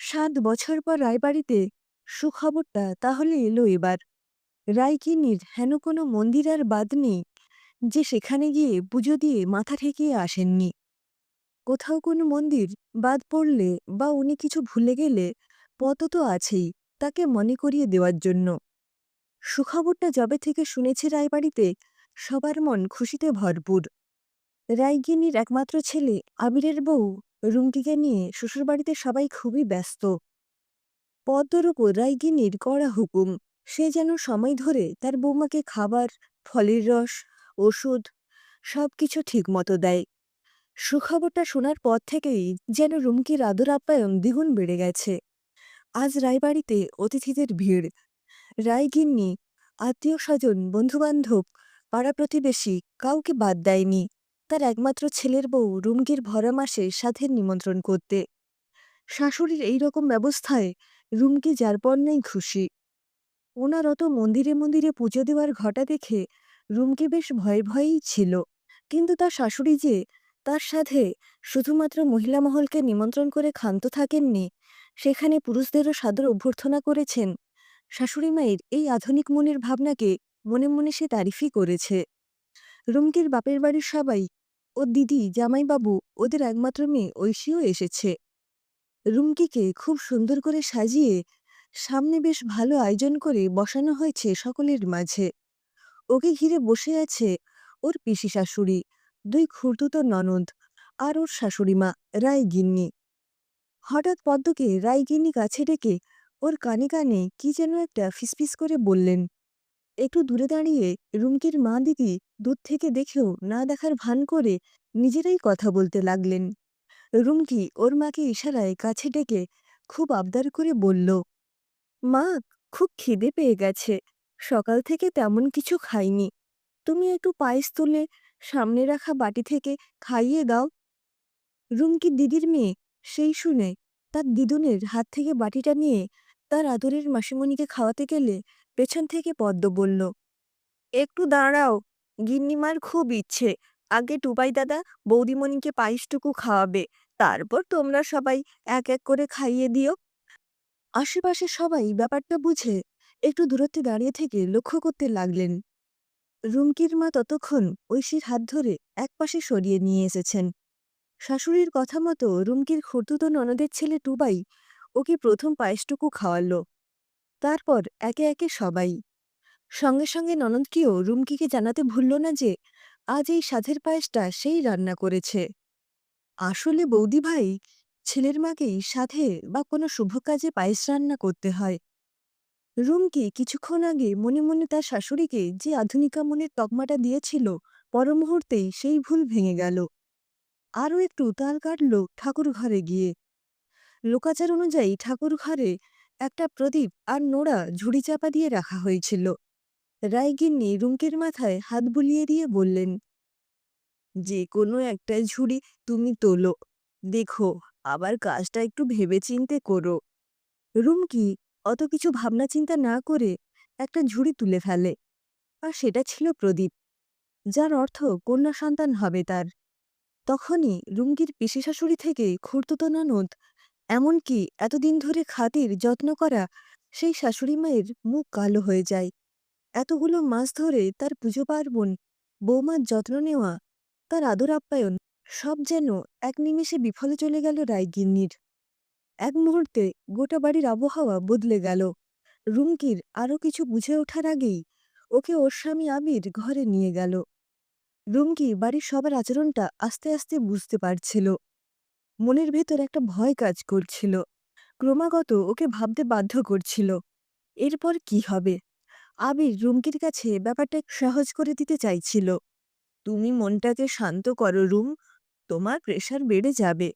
7 বছর পর রায়বাড়িতে সুখবরটা তাহলে এলো এবার। রায়কিনির হেন কোনো মন্দির আর বাদ নেই যে সেখানে গিয়ে পুজো দিয়ে মাথা ঠেকিয়ে আসেননি। কোথাও কোনো মন্দির বাদ পড়লে বা উনি কিছু ভুলে গেলে পথ তো আছেই তাকে মনে করিয়ে দেওয়ার জন্য। সুখবরটা যবে থেকে শুনেছে রায়বাড়িতে, সবার মন খুশিতে ভরপুর। রায়গিন্নির একমাত্র ছেলে আবিরের বউ রুমকিকে নিয়ে শ্বশুরবাড়িতে সবাই খুবই ব্যস্ত। পদ্মর ওপর রায়গিন্নির কড়া হুকুম, সে যেন সময় ধরে তার বৌমাকে খাবার, ফলের রস, ওষুধ সবকিছু ঠিকমতো দেয়। সুখবরটা শোনার পর থেকেই যেন রুমকির আদর আপ্যায়ন দ্বিগুণ বেড়ে গেছে। আজ রায়বাড়িতে অতিথিদের ভিড়। রায়গিন্নি আত্মীয় স্বজন, বন্ধুবান্ধব, পাড়া প্রতিবেশী কাউকে বাদ দেয়নি তার একমাত্র ছেলের বউ রুমকির ভরা মাসে সাধের নিমন্ত্রণ করতে। শাশুড়ির এই রকম ব্যবস্থায় রুমকি যার পর নেই খুশি। ওনার অত মন্দিরে মন্দিরে পুজো দেওয়ার ঘটা দেখে রুমকি বেশ ভয়ে ভয়েই ছিল। কিন্তু তার শাশুড়ি যে তার সাথে শুধুমাত্র মহিলা মহলকে নিমন্ত্রণ করে ক্ষান্ত থাকেননি, সেখানে পুরুষদেরও সাদর অভ্যর্থনা করেছেন, শাশুড়ি মায়ের এই আধুনিক মনের ভাবনাকে মনে মনে সে তারিফই করেছে। রুমকির বাপের বাড়ির সবাই, ও দিদি, জামাইবাবু, ওদের একমাত্র মেয়ে ঐশীও এসেছে। রুমকিকে খুব সুন্দর করে সাজিয়ে সামনে বেশ ভালো আয়োজন করে বসানো হয়েছে সকলের মাঝে। ওকে ঘিরে বসে আছে ওর পিসি শাশুড়ি, 2 খুড়তুতো ননদ আর ওর শাশুড়িমা রায়গিন্নি। হঠাৎ পদ্মকে রায়গিন্নি কাছে ডেকে ওর কানে কানে কি যেন একটা ফিসফিস করে বললেন। একটু দূরে দাঁড়িয়ে রুমকির মা দিদি দূর থেকে দেখেও না দেখার ভান করে নিজেরাই কথা বলতে লাগলেন। রুমকি ওর মাকে ইশারায় কাছে ডেকে খুব আবদার করে বলল, মা, খুব খিদে পেয়ে গেছে, সকাল থেকে তেমন কিছু খাইনি, তুমি একটু পায়েস তুলে সামনে রাখা বাটি থেকে খাইয়ে দাও। রুমকি দিদির মেয়ে, সেই শুনে তার দিদুনের হাত থেকে বাটিটা নিয়ে তার আদরের মাসিমণিকে খাওয়াতে গেলে পেছন থেকে পদ্ম বলল, একটু দাঁড়াও, গিন্নিমার খুব ইচ্ছে, আগে টুবাই দাদা বৌদিমণিকে পায়েসটুকু খাওয়াবে, তারপর তোমরা সবাই এক এক করে খাইয়ে দিও। আশেপাশে সবাই ব্যাপারটা বুঝে একটু দূরত্বে দাঁড়িয়ে থেকে লক্ষ্য করতে লাগলেন। রুমকির মা ততক্ষণ ঐশীর হাত ধরে একপাশে সরিয়ে নিয়ে এসেছেন। শাশুড়ির কথা মতো রুমকির খুড়তুতো ননদের ছেলে টুবাই ওকে প্রথম পায়েসটুকু খাওয়াল। তারপর একে একে সবাই। সঙ্গে সঙ্গে ননদটিও রুমকিকে জানাতে ভুলল না যে আজ এই সাধের পায়েসটা সেই রান্না করেছে। আসলে বৌদিভাই, ছেলের মাকেই সাধে বা কোনো শুভ কাজে পায়েস রান্না করতে হয়। রুমকি কিছুক্ষণ আগে মনে মনে তার শাশুড়িকে যে আধুনিকা মনের তকমাটা দিয়েছিল, পর মুহূর্তেই সেই ভুল ভেঙে গেল। আরও একটু তাল কাটল ঠাকুর ঘরে গিয়ে। লোকাচার অনুযায়ী ঠাকুর ঘরে একটা প্রদীপ আর নোড়া ঝুড়ি চাপা দিয়ে রাখা হয়েছিল। রায়গিন্নি রুমকির মাথায় হাত বুলিয়ে দিয়ে বললেন, যে কোনো একটা ঝুড়ি তুমি তোলো, দেখো আবার কাজটা একটু ভেবেচিন্তে করো। রুমকি অত কিছু ভাবনা চিন্তা না করে একটা ঝুড়ি তুলে ফেলে, আর সেটা ছিল প্রদীপ, যার অর্থ কন্যা সন্তান হবে তার। তখনই রুমকির পিসি শাশুড়ি থেকে খুড়তুতো ননদ, এমনকি এতদিন ধরে খাতির যত্ন করা সেই শাশুড়ি মায়ের মুখ কালো হয়ে যায়। এতগুলো মাস ধরে তার পুজো পার্বণ, বৌমার যত্ন নেওয়া, তার আদর আপ্যায়ন সব যেন এক নিমেষে বিফলে চলে গেল রায়গিন্নির। এক মুহূর্তে গোটা বাড়ির আবহাওয়া বদলে গেল। রুমকির আরও কিছু বুঝে ওঠার আগেই ওকে ওর স্বামী আবির ঘরে নিয়ে গেল। রুমকি বাড়ির সবার আচরণটা আস্তে আস্তে বুঝতে পারছিল। মনের ভেতর একটা ভয় কাজ করছিল, ক্রমাগত ওকে ভাবতে বাধ্য করছিল এরপর কি হবে। আবির রুমকির কাছে ব্যাপারটা সহজ করে দিতে চাইছিল। তুমি মনটাকে শান্ত করো রুম, তোমার প্রেশার বেড়ে যাবে,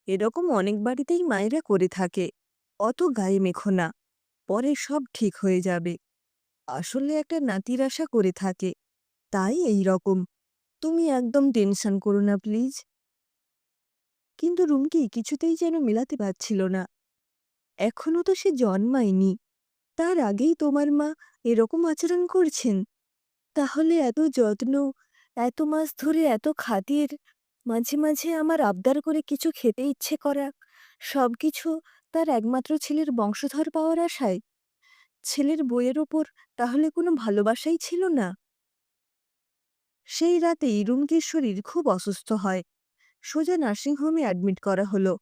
এরকম অনেক বাড়িতেই মায়েরা করে থাকে, অত গায়ে মেখো না, পরে সব ঠিক হয়ে যাবে। আসলে একটা নাতির আশা করে থাকে, তাই এই রকম, তুমি একদম টেনশন করো না প্লিজ। কিন্তু রুমকি কিছুতেই যেন মেলাতে পারছিল না। এখনো তো সে জন্মায়নি, তার আগেই তোমার মা এরকম আচরণ করছেন? তাহলে এত যত্ন, এত মাস ধরে এত খাতির, মাঝে মাঝে আমার আবদার করে কিছু খেতে ইচ্ছে করা, সবকিছু তার একমাত্র ছেলের বংশধর পাওয়ার আশায়? ছেলের বইয়ের ওপর তাহলে কোনো ভালোবাসাই ছিল না? সেই রাতেই রুমকির শরীর খুব অসুস্থ হয়। সোজা নার্সিংহোমে অ্যাডমিট করা হলো।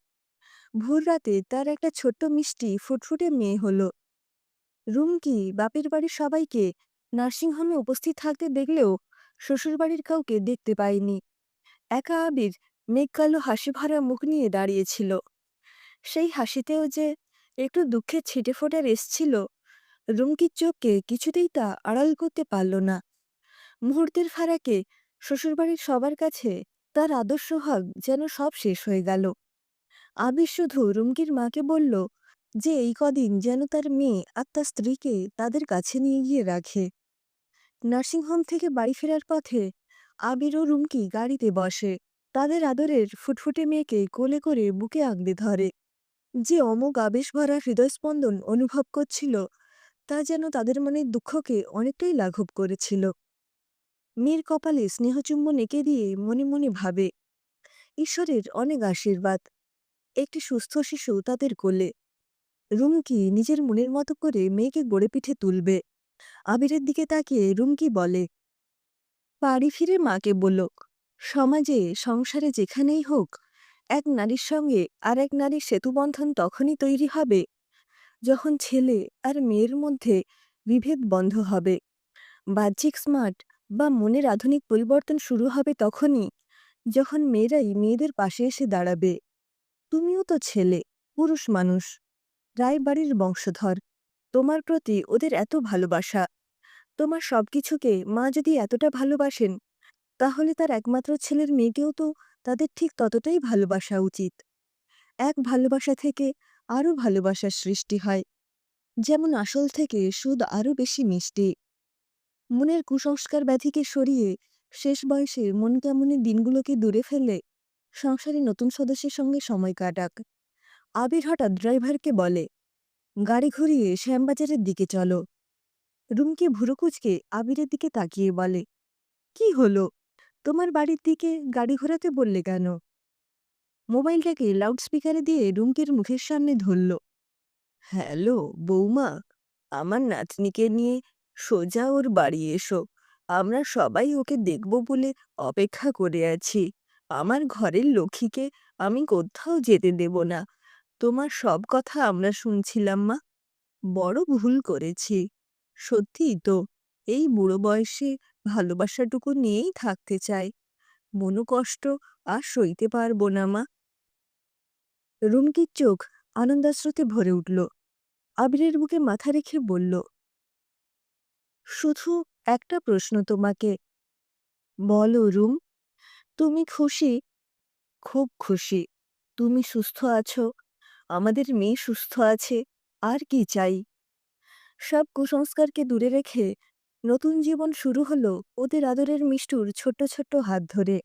ভোর রাতে তার একটা ছোট্ট মিষ্টি ফুটফুটে মেয়ে হলো। রুমকি বাপের বাড়ির সবাইকে নার্সিংহোমে উপস্থিত থাকতে দেখলেও শ্বশুরবাড়ির কাউকে দেখতে পায়নি। একা আবির মেঘকালো হাসি ভরা মুখ নিয়ে দাঁড়িয়েছিল। সেই হাসিতেও যে একটু দুঃখের ছিটেফোঁটা রেশ ছিল। রুমকির চোখকে কিছুতেই তা আড়াল করতে পারল না। মুহূর্তের ফারাকে শ্বশুরবাড়ির সবার কাছে তার আদর্শ ভাগ যেন সব শেষ হয়ে গেল। আবির শুধু রুমকির মাকে বলল যে এই কদিন যেন তার মেয়ে আর তার স্ত্রীকে তাদের কাছে নিয়ে গিয়ে রাখে। নার্সিংহোম থেকে বাড়ি ফেরার পথে আবির ও রুমকি গাড়িতে বসে। তাদের আদরের ফুটফুটে মেয়েকে কোলে করে বুকে আগলে ধরে। যে অমোঘ আবেশ ভরা হৃদয়স্পন্দন অনুভব করছিল তা যেন তাদের মনের দুঃখকে অনেকটাই লাঘব করেছিল। মেয়ের কপালে স্নেহচুম্বন এঁকে দিয়ে মনে মনে ভাবে, ঈশ্বরের অনেক আশীর্বাদ, একটি সুস্থ শিশু তাদের কোলে। রুমকি নিজের মনের মতো করে মেয়েকে গড়ে পিঠে তুলবে। আবিরের দিকে তাকিয়ে রুমকি বলে, বাড়ি ফিরে মাকে বলুক, সমাজে সংসারে যেখানেই হোক এক নারীর সঙ্গে আর এক নারীর সেতুবন্ধন তখনই তৈরি হবে যখন ছেলে আর মেয়ের মধ্যে বিভেদ বন্ধ হবে। বাহ্যিক স্মার্ট বা মনের আধুনিক পরিবর্তন শুরু হবে তখনই যখন মেয়েরাই মেয়েদের পাশে এসে দাঁড়াবে। তুমিও তো ছেলে, পুরুষ মানুষ, রায়বাড়ির বংশধর। তোমার প্রতি ওদের এত ভালোবাসা। তোমার সবকিছুকে মা যদি এতটা ভালোবাসেন তাহলে তার একমাত্র ছেলের মেয়েকেও তো তাদের ঠিক ততটাই ভালোবাসা উচিত। এক ভালোবাসা থেকে আরও ভালোবাসার সৃষ্টি হয়, যেমন আসল থেকে সুদ আরও বেশি মিষ্টি। মনের কুসংস্কার ব্যাধিকে সরিয়ে শেষ বয়সে মন কেমনের দিনগুলোকে দূরে ফেলে সংসারে নতুন সদস্যের সঙ্গে সময় কাটাক। আবির হঠাৎ ড্রাইভারকে বলে, গাড়ি ঘুরিয়ে শ্যামবাজারের দিকে চলো। রুমকি ভুরু কুঁচকে আবিরের দিকে তাকিয়ে বলে, কি হলো? তোমার বাড়ির দিকে গাড়ি ঘোরাতে বললে কেন? মোবাইলটাকে লাউডস্পিকারে দিয়ে রুমকির মুখের সামনে ধরল। হ্যালো বৌমা, আমার নাতনিকে নিয়ে সোজা ওর বাড়ি এসো। আমরা সবাই ওকে দেখব বলে অপেক্ষা করে আছি। আমার ঘরের লক্ষ্মীকে আমি কোথাও যেতে দেব না। তোমার সব কথা আমরা শুনছিলাম মা। বড় ভুল করেছি। সত্যিই তো, এই বুড়ো বয়সে ভালোবাসাটুকু নিয়েই থাকতে চাই। মনোকষ্ট আর সইতে পারবো না মা। রুমকির চোখ আনন্দাশ্রুতে ভরে উঠল। আবিরের বুকে মাথা রেখে বলল, শুধু একটা প্রশ্ন তোমাকে। বলো রুম, তুমি খুশি? খুব খুশি। তুমি সুস্থ আছো, আমাদের মেয়ে সুস্থ আছে, আর কি চাই? সব কুসংস্কারকে দূরে রেখে নতুন জীবন শুরু হলো ওদের আদরের মিষ্টুর ছোট্ট ছোট্ট হাত ধরে।